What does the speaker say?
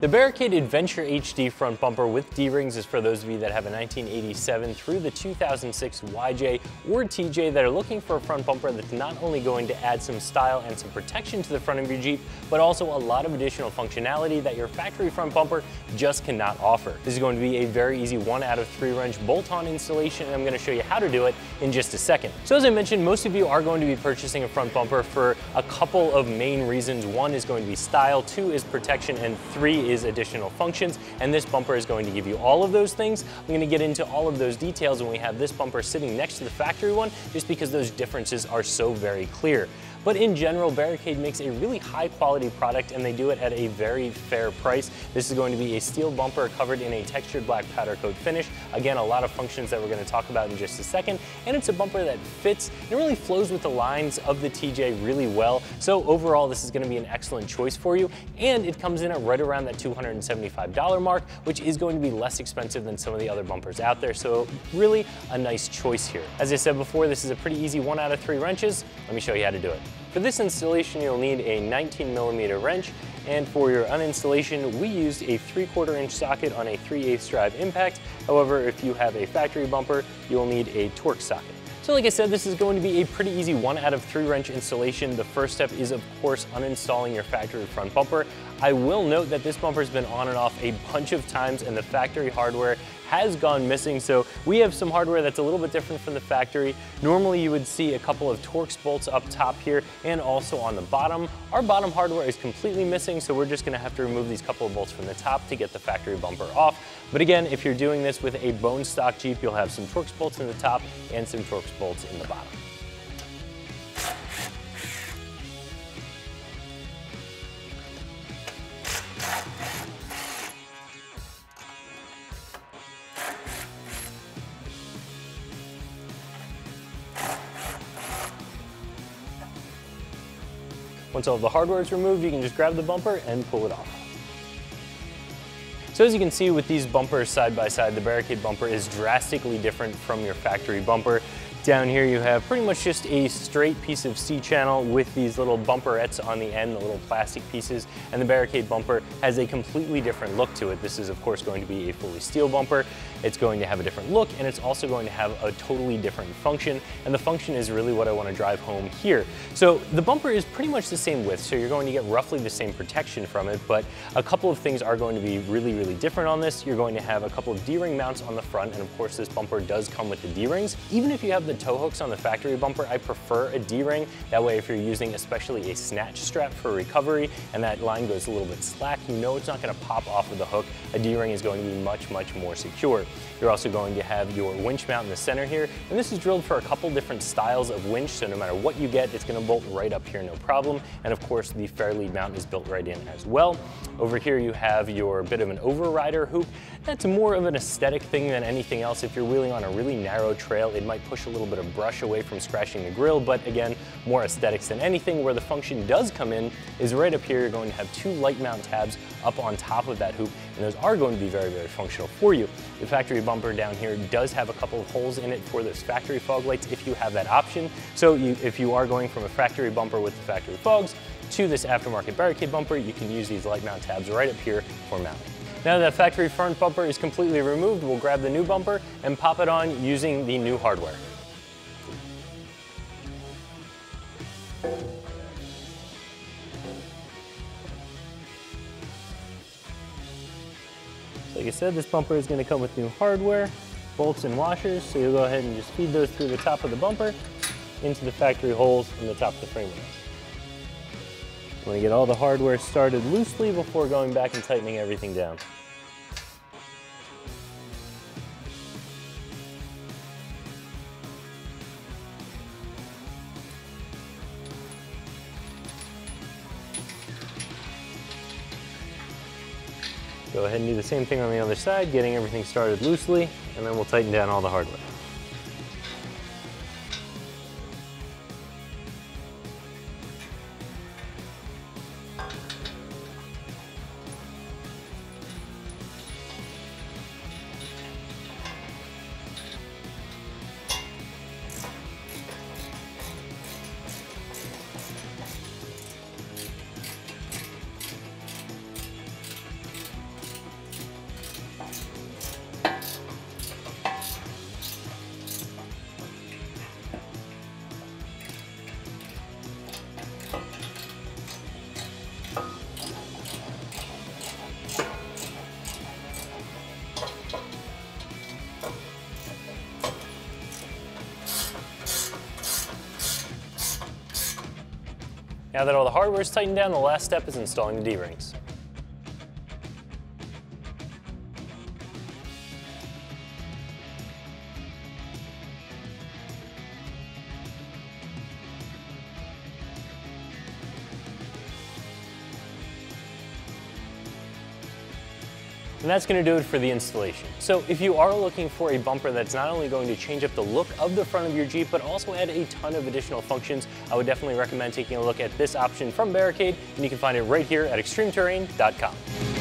The Barricade Adventure HD front bumper with D-rings is for those of you that have a 1987 through the 2006 YJ or TJ that are looking for a front bumper that's not only going to add some style and some protection to the front of your Jeep, but also a lot of additional functionality that your factory front bumper just cannot offer. This is going to be a very easy 1 out of 3 wrench bolt-on installation, and I'm going to show you how to do it in just a second. So as I mentioned, most of you are going to be purchasing a front bumper for a couple of main reasons. 1 is going to be style, 2 is protection, and 3 is additional functions, and this bumper is going to give you all of those things. I'm going to get into all of those details when we have this bumper sitting next to the factory one, just because those differences are so very clear. But in general, Barricade makes a really high quality product, and they do it at a very fair price. This is going to be a steel bumper covered in a textured black powder coat finish. Again, a lot of functions that we're going to talk about in just a second. And it's a bumper that fits and really flows with the lines of the TJ really well. So overall, this is going to be an excellent choice for you. And it comes in at right around that $275 mark, which is going to be less expensive than some of the other bumpers out there. So really a nice choice here. As I said before, this is a pretty easy 1 out of 3 wrenches. Let me show you how to do it. For this installation, you'll need a 19mm wrench, and for your uninstallation, we used a 3/4 inch socket on a 3/8 drive impact. However, if you have a factory bumper, you'll need a Torx socket. So like I said, this is going to be a pretty easy 1 out of 3 wrench installation. The first step is, of course, uninstalling your factory front bumper. I will note that this bumper has been on and off a bunch of times, and the factory hardware has gone missing. So we have some hardware that's a little bit different from the factory. Normally you would see a couple of Torx bolts up top here and also on the bottom. Our bottom hardware is completely missing, so we're just gonna have to remove these couple of bolts from the top to get the factory bumper off. But again, if you're doing this with a bone stock Jeep, you'll have some Torx bolts in the top and some Torx bolts in the bottom. Once all of the hardware is removed, you can just grab the bumper and pull it off. So as you can see with these bumpers side by side, the Barricade bumper is drastically different from your factory bumper. Down here you have pretty much just a straight piece of C-channel with these little bumperettes on the end, the little plastic pieces, and the Barricade bumper has a completely different look to it. This is of course going to be a fully steel bumper. It's going to have a different look, and it's also going to have a totally different function, and the function is really what I want to drive home here. So the bumper is pretty much the same width, so you're going to get roughly the same protection from it, but a couple of things are going to be really different on this. You're going to have a couple of D-ring mounts on the front, and of course this bumper does come with the D-rings. Even if you have the tow hooks on the factory bumper, I prefer a D-ring. That way if you're using especially a snatch strap for recovery and that line goes a little bit slack, you know it's not going to pop off of the hook. A D-ring is going to be much more secure. You're also going to have your winch mount in the center here, and this is drilled for a couple different styles of winch, so no matter what you get, it's going to bolt right up here, no problem. And of course the fair lead mount is built right in as well. Over here you have your bit of an overrider hoop. That's more of an aesthetic thing than anything else. If you're wheeling on a really narrow trail, it might push a little bit of brush away from scratching the grill, but again, more aesthetics than anything. Where the function does come in is right up here. You're going to have 2 light mount tabs up on top of that hoop, and those are going to be very functional for you. The factory bumper down here does have a couple of holes in it for those factory fog lights if you have that option. So if you are going from a factory bumper with the factory fogs to this aftermarket Barricade bumper, you can use these light mount tabs right up here for mounting. Now that factory front bumper is completely removed, we'll grab the new bumper and pop it on using the new hardware. Like I said, this bumper is going to come with new hardware, bolts and washers, so you'll go ahead and just feed those through the top of the bumper into the factory holes in the top of the frame rails. You want to get all the hardware started loosely before going back and tightening everything down. Go ahead and do the same thing on the other side, getting everything started loosely, and then we'll tighten down all the hardware. Now that all the hardware is tightened down, the last step is installing the D-rings. And that's going to do it for the installation. So if you are looking for a bumper that's not only going to change up the look of the front of your Jeep, but also add a ton of additional functions, I would definitely recommend taking a look at this option from Barricade, and you can find it right here at ExtremeTerrain.com.